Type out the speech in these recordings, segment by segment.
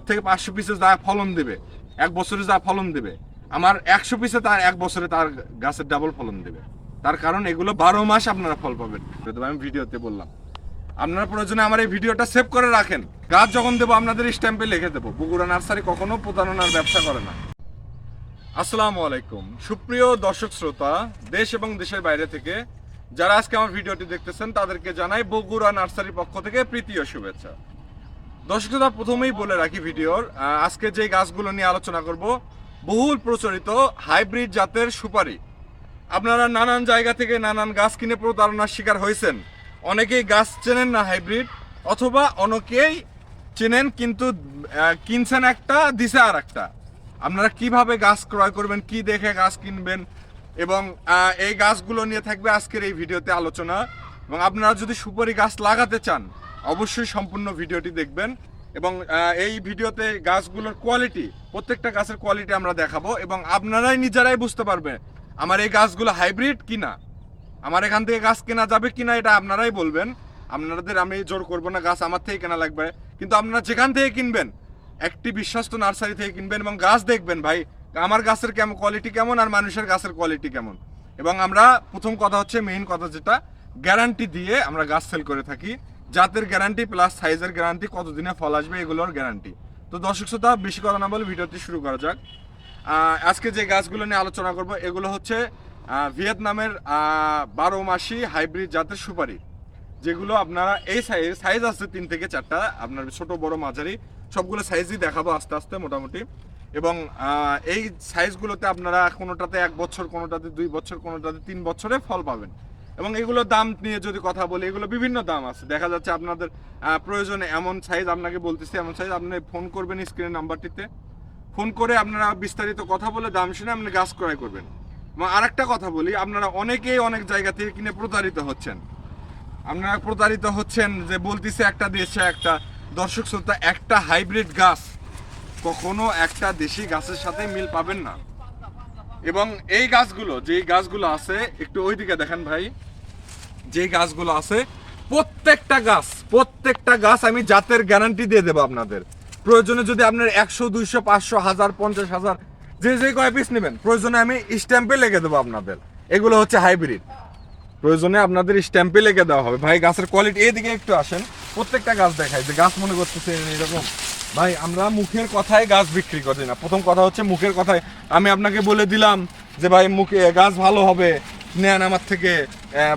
থেকে 500 পিসে যা ফলন দেবে, 1 বছরে যা ফলন দেবে, আমার 100 পিসে তার 1 বছরে তার গাছের ডাবল ফলন দেবে। তার কারণ এগুলো 12 মাস আপনারা ফল পাবেন। আমি ভিডিওতে বললাম, আপনারা প্রয়োজনে আমার এই ভিডিওটা সেভ করে রাখেন। গাছ যখন দেবো আপনাদের স্ট্যাম্পে লিখে দেবো। বগুড়া নার্সারি কখনো প্রতারণার ব্যবসা করে না। আসসালামু আলাইকুম সুপ্রিয় দর্শক শ্রোতা, দেশ এবং দেশের বাইরে থেকে যারা আজকে আমার ভিডিওটি দেখতেছেন তাদেরকে জানাই বগুড়া নার্সারির পক্ষ থেকে প্রীতি ও শুভেচ্ছা। দর্শক শ্রোতা, প্রথমেই বলে রাখি ভিডিওর আজকে যে গাছগুলো নিয়ে আলোচনা করব বহুল প্রচলিত হাইব্রিড জাতের সুপারি। আপনারা নানান জায়গা থেকে নানান গাছ কিনে প্রতারণার শিকার হয়েছেন। অনেকেই গাছ চেনেন না হাইব্রিড, অথবা অনেকেই চেনেন কিন্তু কিনছেন একটা, দিছে আর একটা। আপনারা কিভাবে গাছ ক্রয় করবেন, কি দেখে গাছ কিনবেন, এবং এই গাছগুলো নিয়ে থাকবে আজকের এই ভিডিওতে আলোচনা। এবং আপনারা যদি সুপারি গাছ লাগাতে চান অবশ্যই সম্পূর্ণ ভিডিওটি দেখবেন। এবং এই ভিডিওতে গাছগুলোর কোয়ালিটি, প্রত্যেকটা গাছের কোয়ালিটি আমরা দেখাবো, এবং আপনারাই নিজেরাই বুঝতে পারবেন আমার এই গাছগুলো হাইব্রিড কিনা, আমার এখান থেকে গাছ কেনা যাবে কিনা, এটা আপনারাই বলবেন। আপনাদের আমি জোর করবো না গাছ আমার থেকে কেনা লাগবে, কিন্তু আপনারা যেখান থেকে কিনবেন একটি বিশ্বস্ত নার্সারি থেকে কিনবেন এবং গাছ দেখবেন ভাই আমার গাছের কেমন কোয়ালিটি কেমন আর মানুষের গাছের কোয়ালিটি কেমন। এবং আমরা প্রথম কথা হচ্ছে, মেইন কথা যেটা, গ্যারান্টি দিয়ে আমরা গাছ সেল করে থাকি। জাতের গ্যারান্টি প্লাস সাইজের গ্যারান্টি, কতদিনে ফল আসবে এগুলোর গ্যারান্টি। তো দর্শক শ্রোতা, বেশি কথা না বলে ভিডিওটি শুরু করা যাক। আজকে যে গাছগুলো নিয়ে আলোচনা করব এগুলো হচ্ছে ভিয়েতনামের 12 মাসি হাইব্রিড জাতের সুপারি, যেগুলো আপনারা এই সাইজ আছে 3 থেকে 4টা, আপনার ছোট বড় মাঝারি সবগুলো সাইজই দেখাবো আস্তে আস্তে মোটামুটি। এবং এই সাইজগুলোতে আপনারা কোনোটাতে 1 বছর, কোনোটাতে 2 বছর, কোনোটাতে 3 বছরে ফল পাবেন। এবং এগুলোর দাম নিয়ে যদি কথা বলি, এগুলো বিভিন্ন দাম আছে। দেখা যাচ্ছে আপনাদের প্রয়োজনে এমন সাইজ আপনাকে বলতেছি, এমন সাইজ আপনি ফোন করবেন স্ক্রিনের নাম্বারটিতে, ফোন করে আপনারা বিস্তারিত কথা বলে দাম শুনে আপনি গাছ ক্রয় করবেন। এবং আরেকটা কথা বলি, আপনারা অনেকেই অনেক জায়গা থেকে কিনে প্রতারিত হচ্ছেন। আপনারা প্রতারিত হচ্ছেন যে বলতেছে একটা দেশে একটা। দর্শক শ্রোতা, একটা হাইব্রিড গাছ কখনো একটা দেশি গাছের সাথে মিল পাবেন না। এবং এই গাছগুলো, যেই গাছগুলো আছে একটু ওইদিকে দেখেন ভাই, যেই গাছগুলো আছে প্রত্যেকটা গাছ আমি জাতের গ্যারান্টি দিয়ে দেবো আপনাদের। প্রয়োজনে যদি আপনার 100, 200, 500, 1000, 50,000 যে কয় পিস নেবেন, প্রয়োজনে আমি স্ট্যাম্পে লিখে দেবো আপনাদের। এগুলো হচ্ছে হাইব্রিড, প্রয়োজনে আপনাদের স্ট্যাম্পে লিখে দেওয়া হবে। ভাই গাছের কোয়ালিটি, এদিকে একটু আসেন, প্রত্যেকটা গাছ দেখায় যে গাছ মনে করতেছে এরকম। ভাই আমরা মুখের কথায় গাছ বিক্রি করি না। প্রথম কথা হচ্ছে মুখের কথায়। আমি আপনাকে বলে দিলাম যে ভাই মুখে গাছ ভালো হবে, নেন আমার থেকে,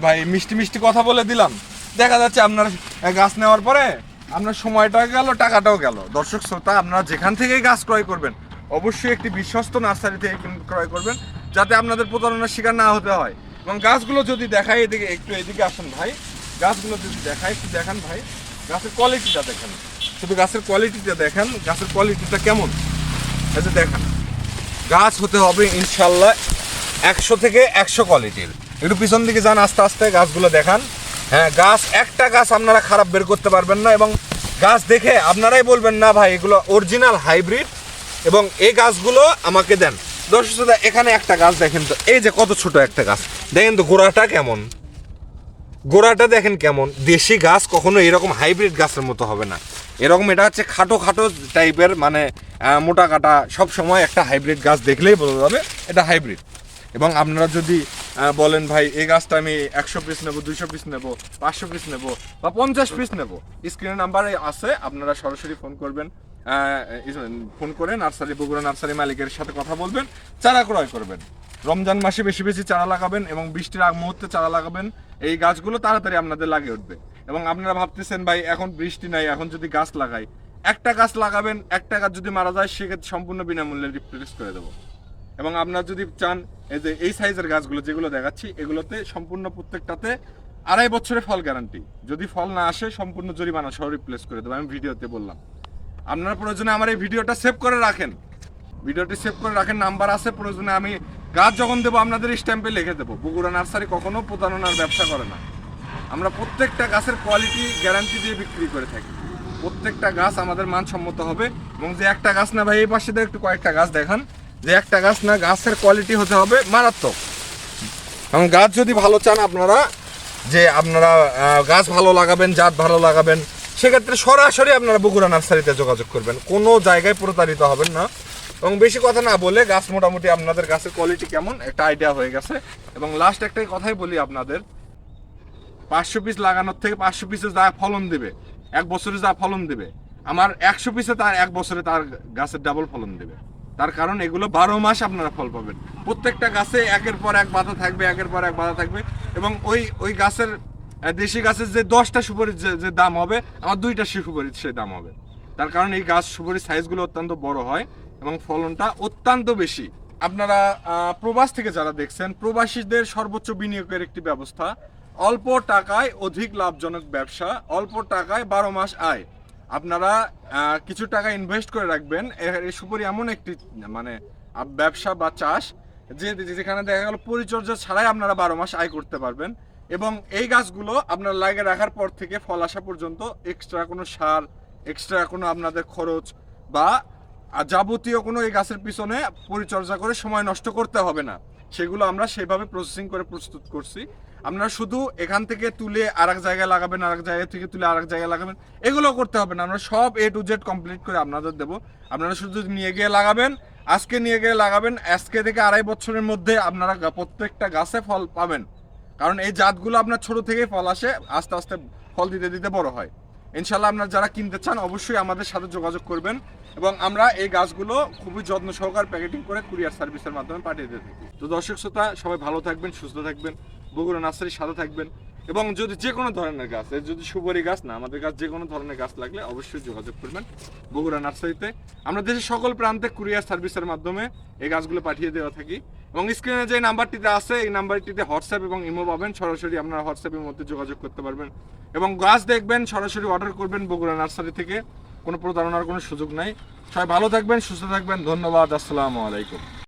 ভাই মিষ্টি মিষ্টি কথা বলে দিলাম। দেখা যাচ্ছে আপনার গাছ নেওয়ার পরে আপনার সময়টাও গেল, টাকাটাও গেল। দর্শক শ্রোতা, আপনারা যেখান থেকে গাছ ক্রয় করবেন অবশ্যই একটি বিশ্বস্ত নার্সারি থেকে ক্রয় করবেন, যাতে আপনাদের প্রতারণার শিকার না হতে হয়। এবং গাছগুলো যদি দেখাই, এদিকে একটু এদিকে আসেন ভাই, গাছগুলো যদি দেখাই একটু দেখান ভাই, গাছের কোয়ালিটিটা দেখেন, শুধু গাছের কোয়ালিটিটা দেখেন, গাছের কোয়ালিটিটা কেমন। এই যে দেখেন, গাছ হতে হবে ইনশাল্লাহ 100 থেকে 100 কোয়ালিটির। একটু পিছন দিকে যান, আস্তে আস্তে গাছগুলো দেখান। হ্যাঁ, গাছ একটা গাছ আপনারা খারাপ বের করতে পারবেন না। এবং গাছ দেখে আপনারাই বলবেন না ভাই এগুলো অরিজিনাল হাইব্রিড, এবং এই গাছগুলো আমাকে দেন। দর্শক শ্রোতা, এখানে একটা গাছ দেখেন তো, এই যে কত ছোট একটা গাছ, দেখেন তো গোড়াটা কেমন, গোড়াটা দেখেন কেমন। দেশি গাছ কখনো এরকম হাইব্রিড গাছের মতো হবে না। এরকম এটা হচ্ছে খাটো খাটো টাইপের, মানে মোটা কাটা। সব সময় একটা হাইব্রিড গাছ দেখলেই বোঝা যাবে এটা হাইব্রিড। এবং আপনারা যদি বলেন ভাই এই গাছটা আমি 100 পিস নেবো, 200 পিস নেবো, 500 পিস নেবো, বা 50 পিস নেবো, স্ক্রিনের নাম্বারে আছে, আপনারা সরাসরি ফোন করবেন। ফোন করে বগুড়া নার্সারি মালিকের সাথে কথা বলবেন, চারা ক্রয় করবেন। রমজান মাসে বেশি বেশি চারা লাগাবেন এবং বৃষ্টির আগ মুহূর্তে চারা লাগাবেন। এই গাছগুলো তাড়াতাড়ি আপনাদের লাগিয়ে উঠবে। এবং আপনারা ভাবতেছেন ভাই এখন বৃষ্টি নাই, এখন যদি গাছ লাগাই, একটা গাছ লাগাবেন, একটা গাছ যদি মারা যায় সেক্ষেত্রে সম্পূর্ণ বিনামূল্যে রিপ্লেস করে দেবো। এবং আপনারা যদি চান এই যে এই সাইজের গাছগুলো যেগুলো দেখাচ্ছি, এগুলোতে সম্পূর্ণ প্রত্যেকটাতে 2.5 বছরের ফল গ্যারান্টি। যদি ফল না আসে সম্পূর্ণ জরিমানা সহ রিপ্লেস করে দেবো। আমি ভিডিওতে বললাম, আপনারা প্রয়োজনে আমার এই ভিডিওটা সেভ করে রাখেন, ভিডিওটি সেভ করে রাখেন, নাম্বার আছে, প্রয়োজনে আমি গাছ যখন দেবো আপনাদের স্ট্যাম্পে লিখে দেবো। বগুড়া নার্সারি কখনো প্রতারণার ব্যবসা করে না। আমরা প্রত্যেকটা গাছের কোয়ালিটি গ্যারান্টি দিয়ে বিক্রি করে থাকি। প্রত্যেকটা গাছ আমাদের মানসম্মত হবে। এবং যে একটা গাছ না ভাই, এই পাশে একটু কয়েকটা গাছ দেখান, যে একটা গাছ না, গাছের কোয়ালিটি হতে হবে মারাত্মক। এবং গাছ যদি ভালো চান আপনারা, যে আপনারা গাছ ভালো লাগাবেন, জাত ভালো লাগাবেন, সেক্ষেত্রে সরাসরি আপনারা বগুড়া নার্সারিতে যোগাযোগ করবেন, কোনো জায়গায় প্রতারিত হবেন না। এবং বেশি কথা না বলে গাছ মোটামুটি আপনাদের গাছের কোয়ালিটি কেমন একটা আইডিয়া হয়ে গেছে। এবং লাস্ট একটাই কথাই বলি আপনাদের, 500 পিস লাগানোর থেকে 500 পিসে যা ফলন দেবে, 1 বছরে যা ফলন দেবে, আমার 100 পিসে তার 1 বছরে তার গাছের ডাবল ফলন দেবে। তার কারণ এগুলো 12 মাস আপনারা ফল পাবেন। প্রত্যেকটা গাছে একের পর এক বাধা থাকবে, একের পর এক বাধা থাকবে। এবং ওই গাছের দেশি গাছের যে 10টা সুপারির যে দাম হবে, আমার 2টা সুপারির সে দাম হবে। তার কারণ এই গাছ সুপারির সাইজগুলো অত্যন্ত বড় হয় এবং ফলনটা অত্যন্ত বেশি। আপনারা প্রবাস থেকে যারা দেখছেন, প্রবাসীদের সর্বোচ্চ বিনিয়োগের একটি ব্যবস্থা, অল্প টাকায় অধিক লাভজনক ব্যবসা, অল্প টাকায় 12 মাস আয়। আপনারা কিছু টাকা ইনভেস্ট করে রাখবেন। এই সুপারি এমন একটি মানে ব্যবসা বা চাষ যেখানে দেখা গেল পরিচর্যা ছাড়াই আপনারা 12 মাস আয় করতে পারবেন। এবং এই গাছগুলো আপনার লাগিয়ে রাখার পর থেকে ফল আসা পর্যন্ত এক্সট্রা কোনো সার, এক্সট্রা কোনো আপনাদের খরচ বা যাবতীয় কোনো এই গাছের পিছনে পরিচর্যা করে সময় নষ্ট করতে হবে না। সেগুলো আমরা সেভাবে প্রসেসিং করে প্রস্তুত করছি। আপনারা শুধু এখান থেকে তুলে আরেক জায়গায় লাগাবেন, আরেক জায়গা থেকে তুলে আরেক জায়গায় লাগাবেন, এগুলো করতে হবে না। আমরা সব A to Z কমপ্লিট করে আপনাদের দেবো। আপনারা শুধু নিয়ে গিয়ে লাগাবেন, আজকে নিয়ে গিয়ে লাগাবেন, আজকে থেকে 2.5 বছরের মধ্যে আপনারা প্রত্যেকটা গাছে ফল পাবেন। কারণ এই জাতগুলো আপনার ছোট থেকেই ফল আসে, আস্তে আস্তে ফল দিতে দিতে বড় হয়। ইনশাল্লাহ আপনারা যারা কিনতে চান অবশ্যই আমাদের সাথে যোগাযোগ করবেন। এবং আমরা এই গাছগুলো খুবই যত্ন সহকারে প্যাকেটিং করে কুরিয়ার সার্ভিসের মাধ্যমে পাঠিয়ে দিয়ে থাকি। তো দর্শক শ্রোতা সবাই ভালো থাকবেন, সুস্থ থাকবেন, বগুড়া নার্সারির সাথে থাকবেন। এবং যদি যে কোনো ধরনের গাছ, যদি সুপারি গাছ না, আমাদের গাছ যে কোনো ধরনের গাছ লাগলে অবশ্যই যোগাযোগ করবেন বগুড়া নার্সারিতে। আমরা দেশের সকল প্রান্তে কুরিয়ার সার্ভিসের মাধ্যমে এই গাছগুলো পাঠিয়ে দেওয়া থাকি। এবং স্ক্রিনে যে নাম্বারটিতে আছে এই নাম্বারটিতে হোয়াটসঅ্যাপ এবং ইমো পাবেন, সরাসরি আপনারা হোয়াটসঅ্যাপের মধ্যে যোগাযোগ করতে পারবেন। এবং গাছ দেখবেন, সরাসরি অর্ডার করবেন বগুড়া নার্সারি থেকে, কোনো প্রতারণার কোনো সুযোগ নাই। সবাই ভালো থাকবেন, সুস্থ থাকবেন, ধন্যবাদ, আসসালামু আলাইকুম।